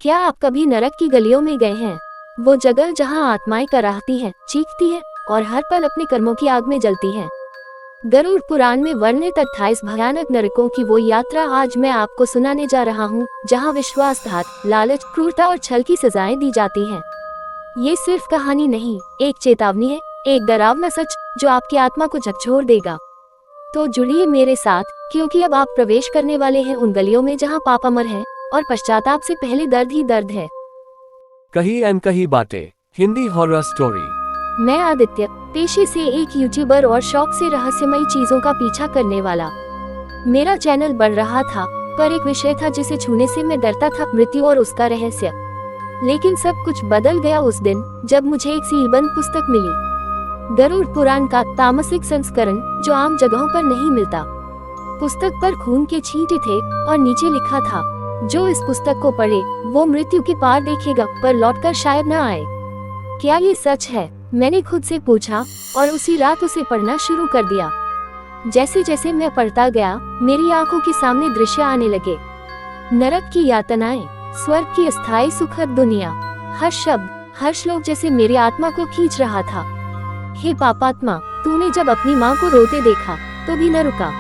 क्या आप कभी नरक की गलियों में गए हैं? वो जगह जहां आत्माएं कराहती हैं, चीखती हैं और हर पल अपने कर्मों की आग में जलती हैं। गरुड़ पुराण में वर्णित 28 भयानक नरकों की वो यात्रा आज मैं आपको सुनाने जा रहा हूँ, जहाँ विश्वासघात, लालच, क्रूरता और छल की सजाएं दी जाती हैं। ये सिर्फ कहानी नहीं, एक चेतावनी है, एक डरावना सच जो आपकी आत्मा को झकझोर देगा। तो जुड़िए मेरे साथ, क्योंकि अब आप प्रवेश करने वाले हैं उन गलियों में जहाँ पाप अमर है और पश्चाताप से पहले दर्द ही दर्द है। कही अनकही बातें, हिंदी हॉरर स्टोरी। मैं आदित्य, पेशे से एक यूट्यूबर और शौक से रहस्यमयी चीजों का पीछा करने वाला। मेरा चैनल बढ़ रहा था, पर एक विषय था जिसे छूने से मैं डरता था, मृत्यु और उसका रहस्य। लेकिन सब कुछ बदल गया उस दिन जब मुझे एक सीलबंद पुस्तक मिली, गरुड़ पुराण का तामसिक संस्करण, जो आम जगहों पर नहीं मिलता। पुस्तक पर खून के छींटे थे और नीचे लिखा था, जो इस पुस्तक को पढ़े वो मृत्यु के पार देखेगा, पर लौटकर शायद न आए। क्या ये सच है? मैंने खुद से पूछा और उसी रात उसे पढ़ना शुरू कर दिया। जैसे जैसे मैं पढ़ता गया, मेरी आंखों के सामने दृश्य आने लगे। नरक की यातनाएं, स्वर्ग की अस्थायी सुखद दुनिया। हर शब्द, हर श्लोक जैसे मेरी आत्मा को खींच रहा था। हे पापात्मा, तूने जब अपनी माँ को रोते देखा तो भी न रुका।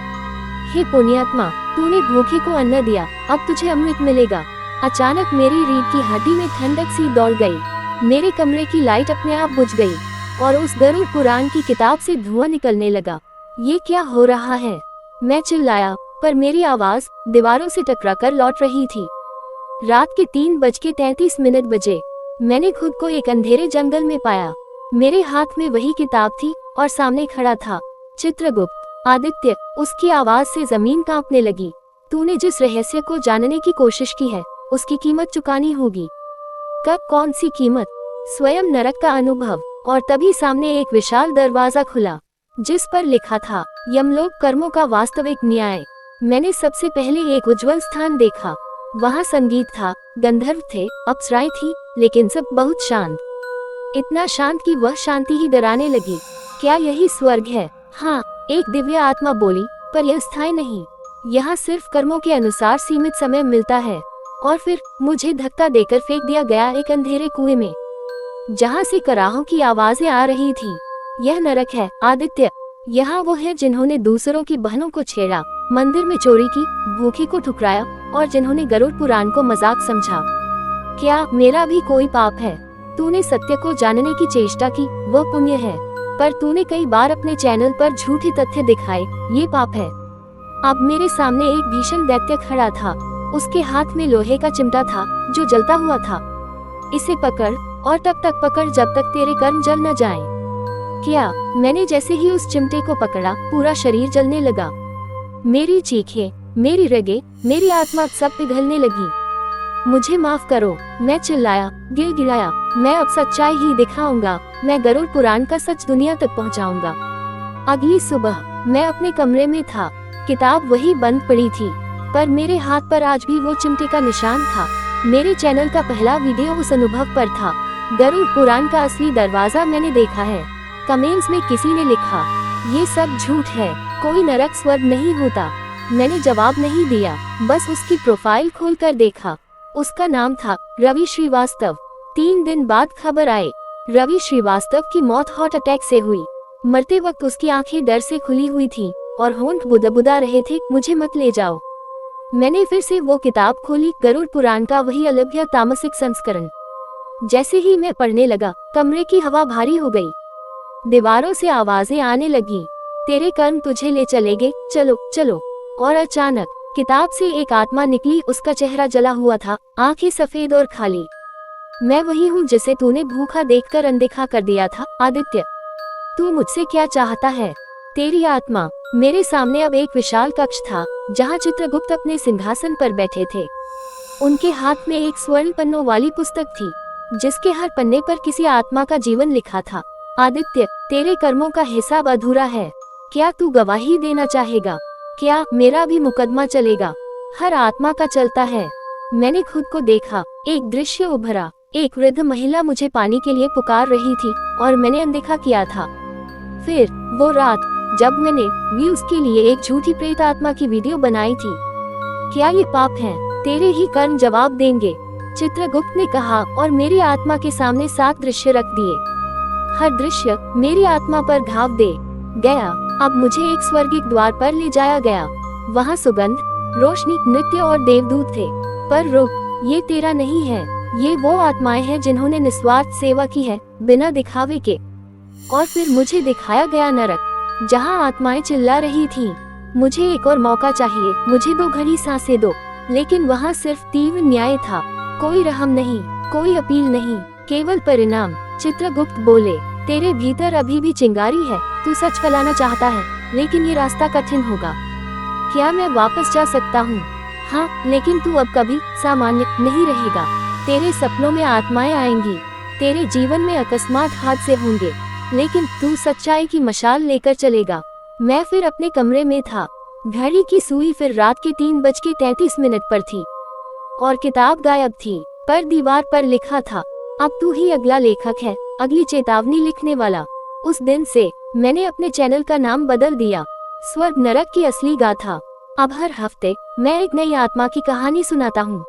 हे पुण्यात्मा, तूने भूखे को अन्न दिया, अब तुझे अमृत मिलेगा। अचानक मेरी रीढ़ की हड्डी में ठंडक सी दौड़ गई। मेरे कमरे की लाइट अपने आप बुझ गई और उस गरुड़ पुराण की किताब से धुआं निकलने लगा। ये क्या हो रहा है? मैं चिल्लाया, पर मेरी आवाज दीवारों से टकराकर लौट रही थी। रात के 3:33 बजे मैंने खुद को एक अंधेरे जंगल में पाया। मेरे हाथ में वही किताब थी और सामने खड़ा था चित्रगुप्त। आदित्य, उसकी आवाज से जमीन कांपने लगी। तूने जिस रहस्य को जानने की कोशिश की है, उसकी कीमत चुकानी होगी। कब? कौन सी कीमत? स्वयं नरक का अनुभव। और तभी सामने एक विशाल दरवाजा खुला, जिस पर लिखा था, यमलोक कर्मों का वास्तविक न्याय। मैंने सबसे पहले एक उज्जवल स्थान देखा। वहाँ संगीत था, गंधर्व थे, अप्सराएं थी, लेकिन सब बहुत शांत। इतना शांत कि वह शांति ही डराने लगी। क्या यही स्वर्ग है? हाँ, एक दिव्य आत्मा बोली, पर यह स्थायी नहीं। यहाँ सिर्फ कर्मों के अनुसार सीमित समय मिलता है। और फिर मुझे धक्का देकर फेंक दिया गया एक अंधेरे कुएं में, जहाँ से कराहों की आवाजें आ रही थीं। यह नरक है आदित्य। यहाँ वो है जिन्होंने दूसरों की बहनों को छेड़ा, मंदिर में चोरी की, भूखे को ठुकराया और जिन्होंने गरुड़ पुराण को मजाक समझा। क्या मेरा भी कोई पाप है? तूने सत्य को जानने की चेष्टा की, वह पुण्य है, पर तूने कई बार अपने चैनल पर झूठे तथ्य दिखाए, ये पाप है। अब मेरे सामने एक भीषण दैत्य खड़ा था। उसके हाथ में लोहे का चिमटा था जो जलता हुआ था। इसे पकड़ और तब तक पकड़ जब तक तेरे कर्म जल न जाएं। क्या? मैंने जैसे ही उस चिमटे को पकड़ा, पूरा शरीर जलने लगा। मेरी चीखें, मेरी रगे, मेरी आत्मा सब पिघलने लगी। मुझे माफ करो, मैं चिल्लाया, गिड़गिड़ाया। मैं अब सच्चाई ही दिखाऊंगा। मैं गरुड़ पुराण का सच दुनिया तक पहुंचाऊंगा। अगली सुबह मैं अपने कमरे में था। किताब वही बंद पड़ी थी, पर मेरे हाथ पर आज भी वो चिमटे का निशान था। मेरे चैनल का पहला वीडियो उस अनुभव पर था। गरुड़ पुराण का असली दरवाजा मैंने देखा है। कमेंट्स में किसी ने लिखा, ये सब झूठ है, कोई नरक स्वर्ग नहीं होता। मैंने जवाब नहीं दिया, बस उसकी प्रोफाइल खोलकर देखा। उसका नाम था रवि श्रीवास्तव। 3 दिन बाद खबर आई, रवि श्रीवास्तव की मौत हार्ट अटैक से हुई। मरते वक्त उसकी आंखें डर से खुली हुई थीं और होंठ बुदबुदा रहे थे, मुझे मत ले जाओ। मैंने फिर से वो किताब खोली, गरुड़ पुराण का वही अलभ्य तामसिक संस्करण। जैसे ही मैं पढ़ने लगा, कमरे की हवा भारी हो गई। दीवारों से आवाजें आने लगी, तेरे कर्म तुझे ले चलेंगे, चलो चलो। और अचानक किताब से एक आत्मा निकली। उसका चेहरा जला हुआ था, आंखें सफेद और खाली। मैं वही हूँ जिसे तूने भूखा देखकर अनदेखा कर दिया था आदित्य। तू मुझसे क्या चाहता है? तेरी आत्मा। मेरे सामने अब एक विशाल कक्ष था, जहाँ चित्रगुप्त अपने सिंहासन पर बैठे थे। उनके हाथ में एक स्वर्ण पन्नों वाली पुस्तक थी, जिसके हर पन्ने पर किसी आत्मा का जीवन लिखा था। आदित्य, तेरे कर्मों का हिसाब अधूरा है। क्या तू गवाही देना चाहेगा? क्या मेरा भी मुकदमा चलेगा? हर आत्मा का चलता है। मैंने खुद को देखा, एक दृश्य उभरा। एक वृद्ध महिला मुझे पानी के लिए पुकार रही थी और मैंने अनदेखा किया था। फिर वो रात जब मैंने व्यूज के लिए एक झूठी प्रेत आत्मा की वीडियो बनाई थी। क्या ये पाप है? तेरे ही कर्म जवाब देंगे। चित्रगुप्त ने कहा और मेरी आत्मा के सामने 7 दृश्य रख दिए। हर दृश्य मेरी आत्मा पर घाव दे गया। अब मुझे एक स्वर्गिक द्वार पर ले जाया गया। वहाँ सुगंध, रोशनी, नृत्य और देवदूत थे। पर रुक, ये तेरा नहीं है। ये वो आत्माएं हैं जिन्होंने निस्वार्थ सेवा की है, बिना दिखावे के। और फिर मुझे दिखाया गया नरक, जहाँ आत्माएं चिल्ला रही थीं, मुझे एक और मौका चाहिए, मुझे 2 घड़ी सांसें दो। लेकिन वहाँ सिर्फ तीव्र न्याय था, कोई रहम नहीं, कोई अपील नहीं, केवल परिणाम। चित्रगुप्त बोले, तेरे भीतर अभी भी चिंगारी है, तू सच फैलाना चाहता है, लेकिन ये रास्ता कठिन होगा। क्या मैं वापस जा सकता हूँ? हाँ, लेकिन तू अब कभी सामान्य नहीं रहेगा। तेरे सपनों में आत्माएं आएंगी, तेरे जीवन में अकस्मात हादसे होंगे, लेकिन तू सच्चाई की मशाल लेकर चलेगा। मैं फिर अपने कमरे में था। घड़ी की सुई फिर रात के 3:33 पर थी और किताब गायब थी। पर दीवार पर लिखा था, अब तू ही अगला लेखक है, अगली चेतावनी लिखने वाला। उस दिन से मैंने अपने चैनल का नाम बदल दिया, स्वर्ग नरक की असली गाथा। अब हर हफ्ते मैं एक नई आत्मा की कहानी सुनाता हूँ।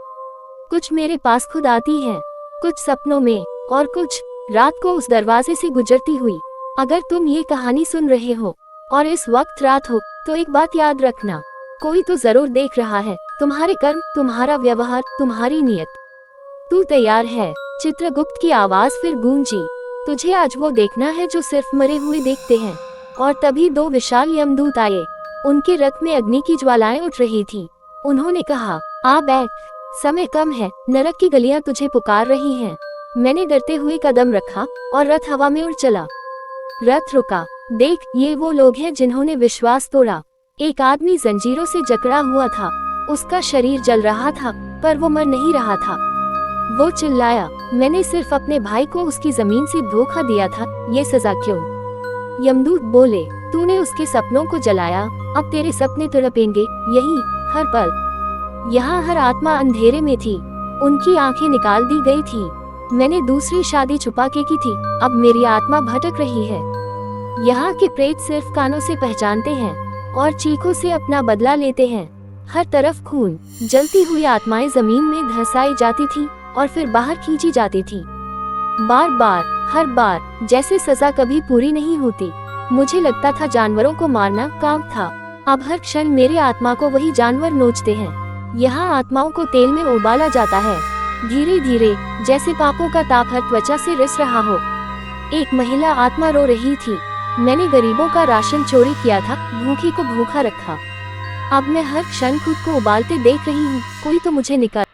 कुछ मेरे पास खुद आती है, कुछ सपनों में, और कुछ रात को उस दरवाजे से गुजरती हुई। अगर तुम ये कहानी सुन रहे हो और इस वक्त रात हो, तो एक बात याद रखना, कोई तो जरूर देख रहा है, तुम्हारे कर्म, तुम्हारा व्यवहार, तुम्हारी नीयत। तू तैयार है? चित्रगुप्त की आवाज फिर गूंजी। तुझे आज वो देखना है जो सिर्फ मरे हुए देखते हैं। और तभी 2 विशाल यमदूत आए। उनके रथ में अग्नि की ज्वालाएं उठ रही थीं। उन्होंने कहा, आ बैठ, समय कम है, नरक की गलियां तुझे पुकार रही हैं। मैंने डरते हुए कदम रखा और रथ हवा में उड़ चला। रथ रुका। देख, ये वो लोग हैं जिन्होंने विश्वास तोड़ा। एक आदमी जंजीरों से जकड़ा हुआ था, उसका शरीर जल रहा था, पर वो मर नहीं रहा था। वो चिल्लाया, मैंने सिर्फ अपने भाई को उसकी जमीन से धोखा दिया था, ये सजा क्यों? यमदूत बोले, तूने उसके सपनों को जलाया, अब तेरे सपने तड़पेंगे यही हर पल। यहाँ हर आत्मा अंधेरे में थी, उनकी आंखें निकाल दी गई थीं। मैंने दूसरी शादी छुपा के की थी, अब मेरी आत्मा भटक रही है। यहाँ के प्रेत सिर्फ कानों से पहचानते हैं और चीखों से अपना बदला लेते हैं। हर तरफ खून, जलती हुई आत्माएं जमीन में धंसाई जाती थी और फिर बाहर खींची जाती थी, बार बार, हर बार, जैसे सजा कभी पूरी नहीं होती। मुझे लगता था जानवरों को मारना काम था, अब हर क्षण मेरी आत्मा को वही जानवर नोचते हैं। यहाँ आत्माओं को तेल में उबाला जाता है, धीरे धीरे, जैसे पापों का ताप हर त्वचा से रिस रहा हो। एक महिला आत्मा रो रही थी, मैंने गरीबों का राशन चोरी किया था, भूखी को भूखा रखा। अब मैं हर क्षण खुद को उबालते देख रही हूँ, कोई तो मुझे निकाल